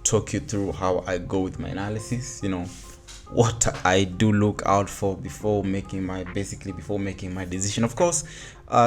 talk you through how I go with my analysis, what I do look out for before making my decision. Of course,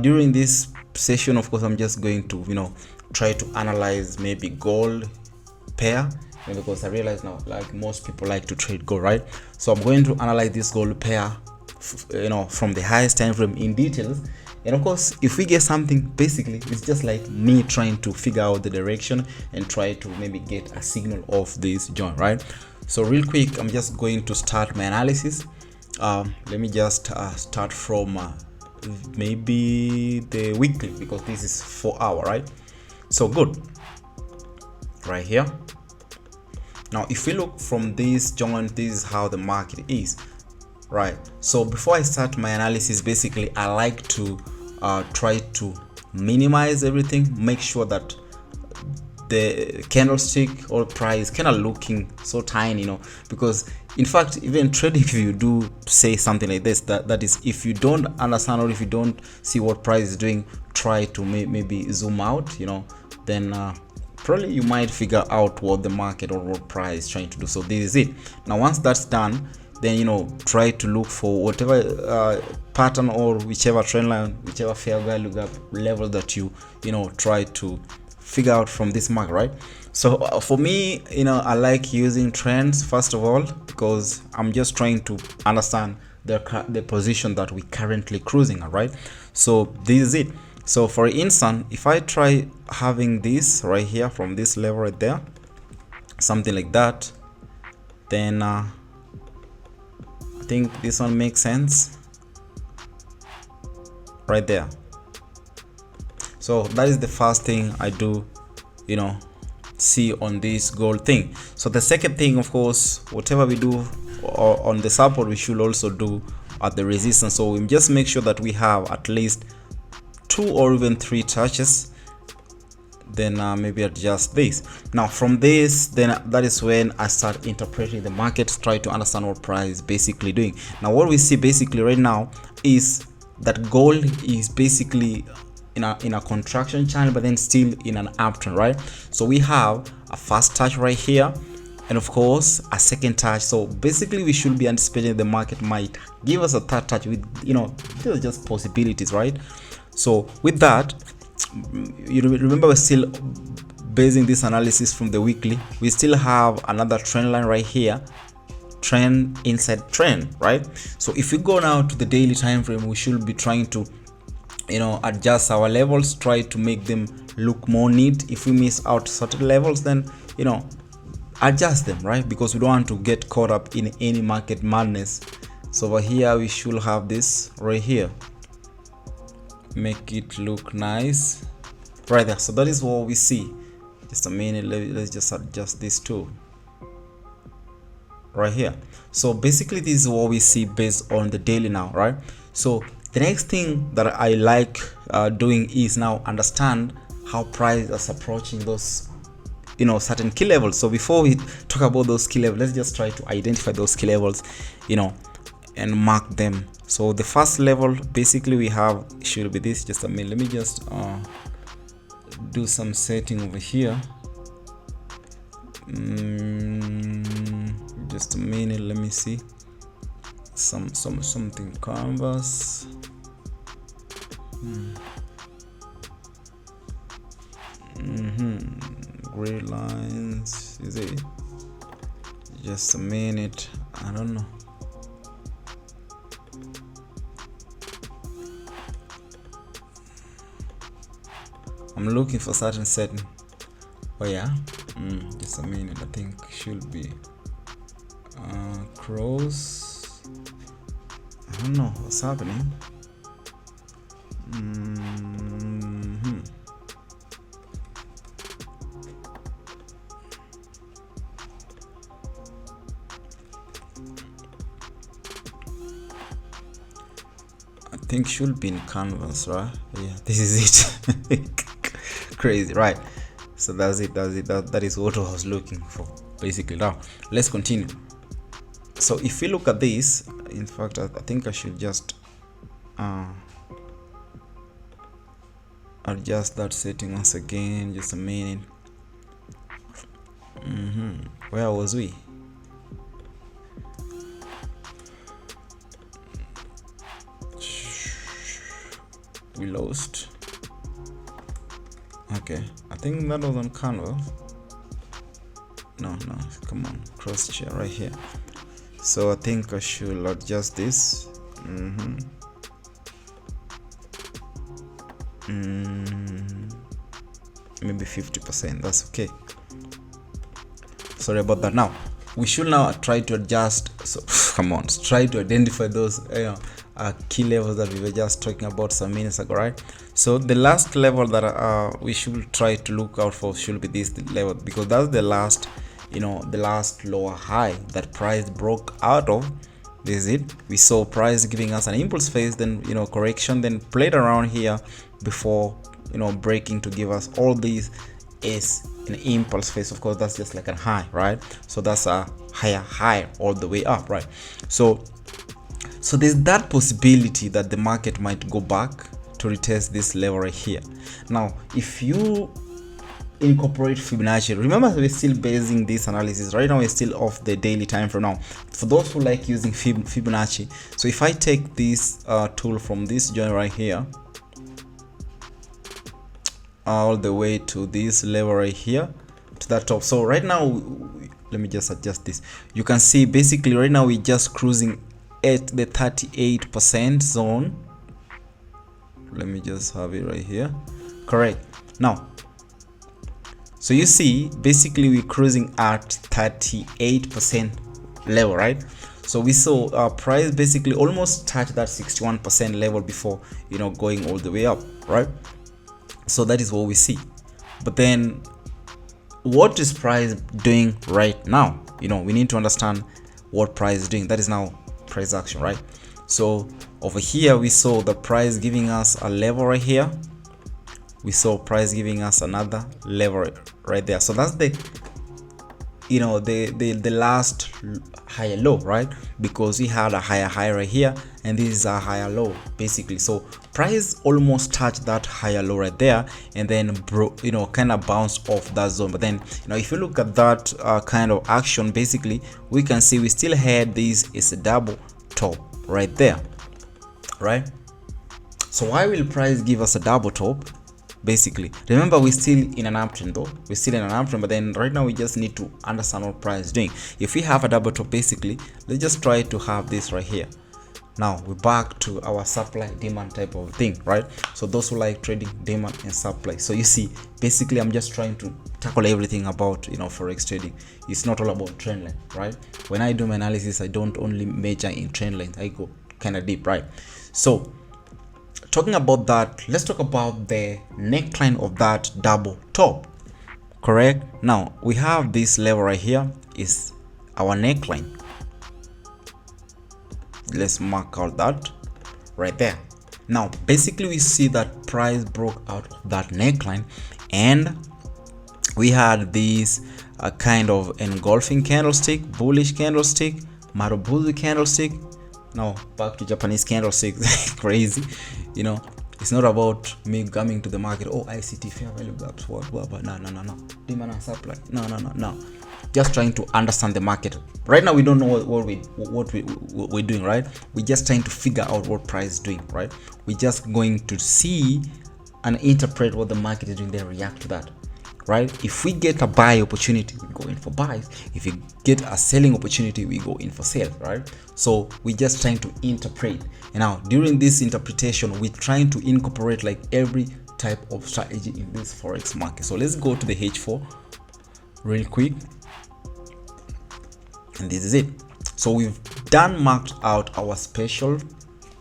during this session, of course, I'm just going to try to analyze maybe gold pair, because I realize now, like, most people like to trade gold, right? So I'm going to analyze this gold pair from the highest time frame in details. And of course, if we get something, basically it's just like me trying to figure out the direction and try to maybe get a signal of this joint, right? So real quick, I'm just going to start my analysis. Let me just start from maybe the weekly, because this is 4 hour, right? So good, right here. Now if we look from this joint, this is how the market is, right? So before I start my analysis, basically I like to try to minimize everything, make sure that the candlestick or price kind of looking so tiny, because in fact, even trading, if you do say something like this, that is, if you don't understand or if you don't see what price is doing, try to maybe zoom out, then probably you might figure out what the market or what price is trying to do. So this is it. Now once that's done, then try to look for whatever pattern or whichever trend line, whichever fair value gap level that you try to figure out from this market, right? So for me, I like using trends first of all, because I'm just trying to understand the position that we currently cruising at, right? So this is it. So for instance, if I try having this right here from this level right there, something like that, then I think this one makes sense right there. So that is the first thing I do see on this gold thing. So the second thing, of course, whatever we do on the support, we should also do at the resistance. So we just make sure that we have at least 2 or even 3 touches, then maybe adjust this. Now from this, then that is when I start interpreting the market, try to understand what price is basically doing. Now what we see basically right now is that gold is basically in a contraction channel, but then still in an uptrend, right? So we have a first touch right here, and of course a second touch. So basically we should be anticipating the market might give us a third touch with there's just possibilities, right? So with that, you remember, we're still basing this analysis from the weekly. We still have another trend line right here, trend inside trend, right? So if we go now to the daily time frame, we should be trying to adjust our levels, try to make them look more neat. If we miss out certain levels, then adjust them, right? Because we don't want to get caught up in any market madness. So over here we should have this right here, make it look nice right there. So that is what we see. Just a minute, let's just adjust this too right here. So basically this is what we see based on the daily now, right? So the next thing that I like doing is now understand how price is approaching those certain key levels. So before we talk about those key levels, let's just try to identify those key levels and mark them. So the first level basically we have should be this. Just a minute, let me just do some setting over here. Just a minute, let me see something canvas. Gray lines, is it? Just a minute, I don't know. I'm looking for certain setting. Oh yeah, just a minute, I think should be cross. I don't know what's happening. I think should be in canvas, right? Yeah, this is it. Crazy, right? So that's it. That is what I was looking for basically. Now let's continue. So if we look at this, in fact, I think I should just adjust that setting once again. Just a minute. Where was we? We lost. Okay, I think that was on canvas. No, come on, cross chair right here. So I think I should adjust this. Maybe 50%. That's okay. Sorry about that. Now we should now try to adjust. So come on, try to identify those key levels that we were just talking about some minutes ago, right? So the last level that we should try to look out for should be this level, because that's the last, the last lower high that price broke out of. This is it. We saw price giving us an impulse phase, then correction, then played around here before breaking to give us all these is an impulse phase. Of course, that's just like a high, right? So that's a higher high all the way up, right? So there's that possibility that the market might go back to retest this level right here. Now if you incorporate Fibonacci, remember we're still basing this analysis right now, we're still off the daily time frame. Now for those who like using Fibonacci, so if I take this tool from this joint right here all the way to this level right here to that top, so right now let me just adjust this. You can see basically right now we're just cruising at the 38% zone. Let me just have it right here. Correct. Now so you see basically we're cruising at 38% level, right? So we saw price basically almost touch that 61% level before going all the way up, right? So that is what we see. But then what is price doing right now? We need to understand what price is doing. That is now price action, right? So over here we saw the price giving us a level right here. We saw price giving us another level right there. So that's the the last higher low, right? Because we had a higher high right here and this is a higher low basically. So price almost touched that higher low right there and then kind of bounced off that zone. But then if you look at that kind of action, basically we can see we still had this is a double top right there, right? So why will price give us a double top? Basically, remember we're still in an uptrend though, we're still in an uptrend, but then right now we just need to understand what price is doing. If we have a double top, basically let's just try to have this right here. Now we're back to our supply demand type of thing, right? So those who like trading demand and supply, so you see basically I'm just trying to tackle everything about forex trading. It's not all about trend line, right? When I do my analysis, I don't only measure in trend line, I go kind of deep, right? So talking about that, let's talk about the neckline of that double top. Correct. Now we have this level right here is our neckline. Let's mark out that right there. Now basically we see that price broke out of that neckline and we had this kind of engulfing candlestick, bullish candlestick, Marubozu candlestick. Now back to Japanese candlesticks. Crazy. It's not about me coming to the market, oh ICT fair value gaps, what no, demand and supply, no. Just trying to understand the market. Right now we don't know what we're doing, right? We're just trying to figure out what price is doing, right? We're just going to see and interpret what the market is doing, then react to that, right? If we get a buy opportunity, we go in for buys. If we get a selling opportunity, we go in for sales, right? So we're just trying to interpret. And now during this interpretation, we're trying to incorporate like every type of strategy in this forex market. So let's go to the H4 real quick, and this is it. So we've marked out our special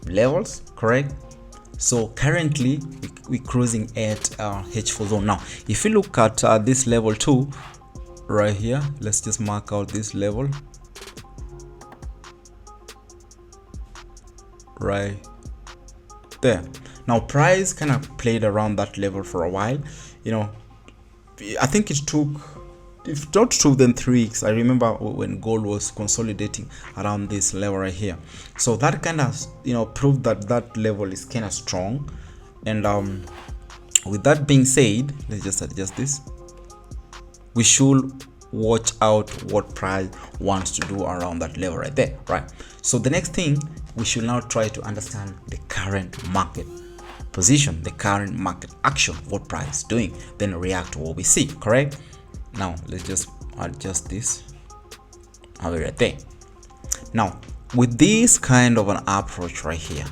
levels, correct? So currently we're cruising at H4 zone. Now if you look at this level 2 right here, let's just mark out this level right there. Now price kind of played around that level for a while. I think it took, if not 2 then 3 weeks. I remember when gold was consolidating around this level right here. So that kind of proved that that level is kind of strong. And with that being said, let's just adjust this. We should watch out what price wants to do around that level right there, right? So the next thing, we should now try to understand the current market position, the current market action, what price is doing, then react to what we see. Correct? Now let's just adjust this right there. Now with this kind of an approach right here,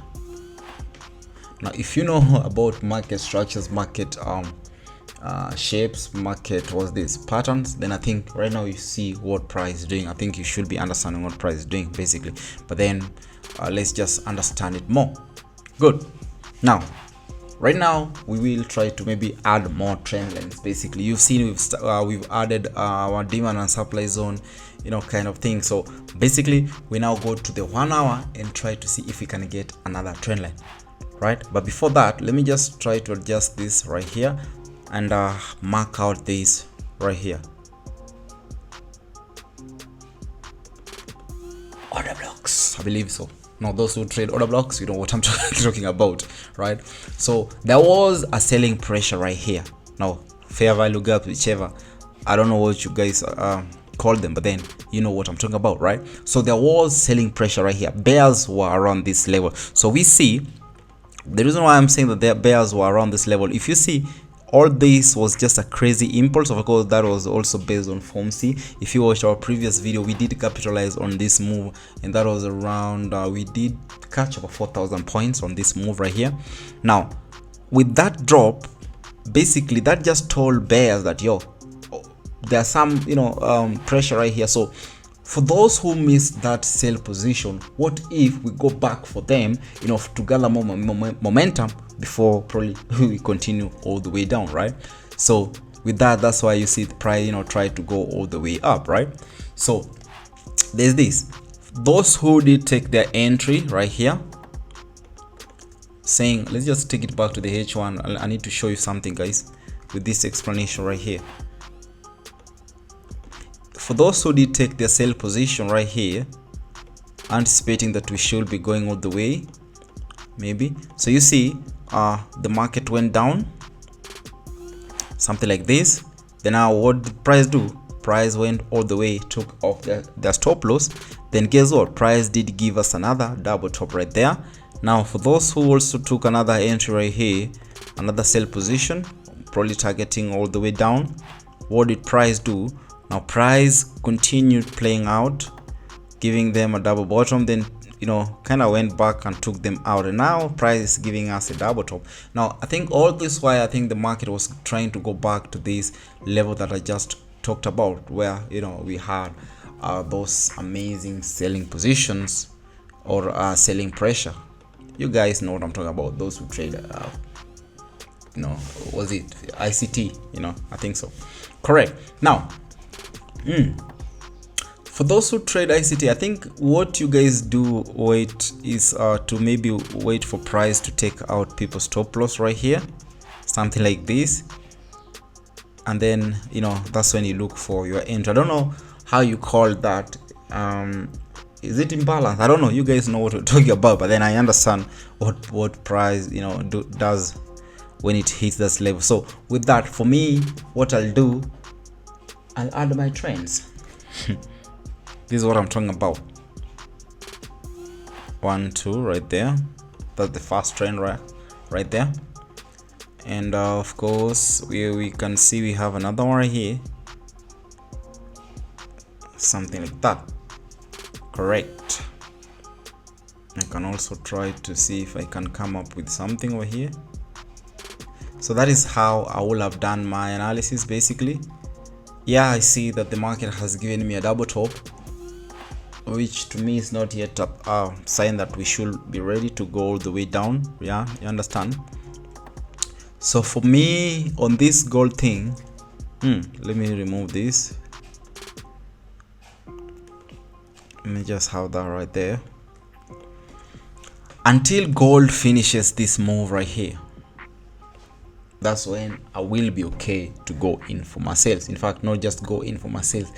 now if you know about market structures, market shapes, market what's this patterns, then I think right now you see what price is doing. I think you should be understanding what price is doing basically, but then let's just understand it more. Good. Now right now we will try to maybe add more trend lines. Basically you've seen we've added our demand and supply zone, you know, kind of thing. So basically we now go to the 1 hour and try to see if we can get another trend line, right? But before that, let me just try to adjust this right here and mark out this right here, order blocks, I believe so. Now those who trade order blocks, you know what I'm talking about, right? So there was a selling pressure right here. Now fair value gap, whichever, I don't know what you guys call them, but then you know what I'm talking about, right? So there was selling pressure right here. Bears were around this level. So we see the reason why I'm saying that the bears were around this level, if you see, all this was just a crazy impulse. Of course that was also based on form C. If you watched our previous video, we did capitalize on this move, and that was around we did catch over 4,000 points on this move right here. Now with that drop, basically that just told bears that yo, there's some, you know, pressure right here. So for those who missed that sell position, what if we go back for them, you know, to gather more momentum before probably we continue all the way down, right? So with that, that's why you see the price, you know, try to go all the way up, right? So there's this, those who did take their entry right here, saying, let's just take it back to the H1. I need to show you something, guys, with this explanation right here. For those who did take their sell position right here, anticipating that we should be going all the way, maybe, so you see the market went down, something like this. Then now what did price do? Price went all the way, took off their stop loss. Then guess what? Price did give us another double top right there. Now for those who also took another entry right here, another sell position, probably targeting all the way down, what did price do? Now price continued playing out, giving them a double bottom, then, you know, kind of went back and took them out, and now price is giving us a double top. Now I think all this why I think the market was trying to go back to this level that I just talked about, where, you know, we had those amazing selling positions or selling pressure. You guys know what I'm talking about, those who trade you know, was it ICT, you know, I think so, correct. Now for those who trade ICT, I think what you guys do wait is to maybe wait for price to take out people's stop loss right here, something like this, and then, you know, that's when you look for your entry. I don't know how you call that, is it imbalance? I don't know, you guys know what we're talking about, but then I understand what price, you know, does when it hits this level. So with that, for me, what I'll do, I'll add my trends. This is what I'm talking about. 1, 2 right there, that's the first trend right there. And of course we can see we have another one right here, something like that, correct. I can also try to see if I can come up with something over here. So that is how I will have done my analysis basically. Yeah, I see that the market has given me a double top, which to me is not yet a sign that we should be ready to go all the way down. Yeah, you understand? So for me on this gold thing, let me remove this. Let me just have that right there. Until gold finishes this move right here, that's when I will be okay to go in for my sales. In fact, not just go in for my sales,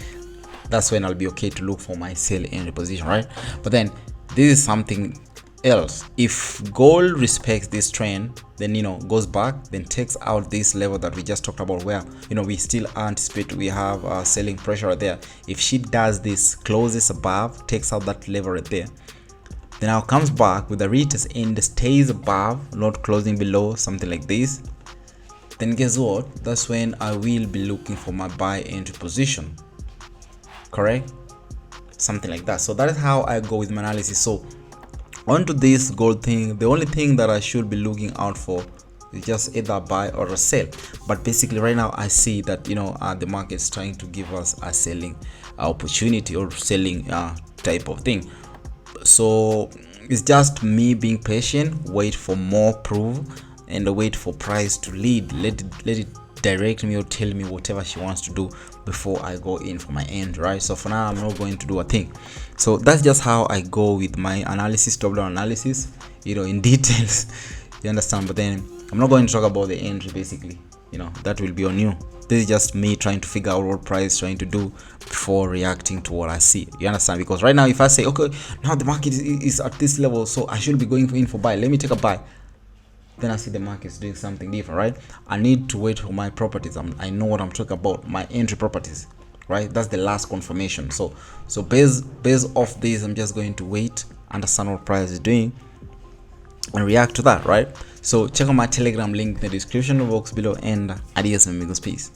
that's when I'll be okay to look for my sell entry position, right? But then this is something else. If gold respects this trend, then goes back, then takes out this level that we just talked about, where we still anticipate we have selling pressure right there. If she does this, closes above, takes out that level right there, then now comes back with the retest and stays above, not closing below, something like this, then guess what? That's when I will be looking for my buy entry position. Correct? Something like that. So that is how I go with my analysis. So onto this gold thing, the only thing that I should be looking out for is just either buy or a sell. But basically right now I see that the market is trying to give us a selling opportunity or selling type of thing. So it's just me being patient, wait for more proof, and wait for price to lead. Let it direct me or tell me whatever she wants to do before I go in for my end, right? So for now I'm not going to do a thing. So that's just how I go with my analysis, top down analysis, in details. You understand? But then I'm not going to talk about the entry. Basically, that will be on you. This is just me trying to figure out what price is trying to do before reacting to what I see. You understand? Because right now if I say, okay, now the market is at this level, so I should be going in for buy, let me take a buy, then I see the market is doing something different, right? I need to wait for my properties. I know what I'm talking about, my entry properties, right? That's the last confirmation. So based off this, I'm just going to wait, understand what price is doing, and react to that, right? So check out my Telegram link in the description box below, and adios amigos, peace.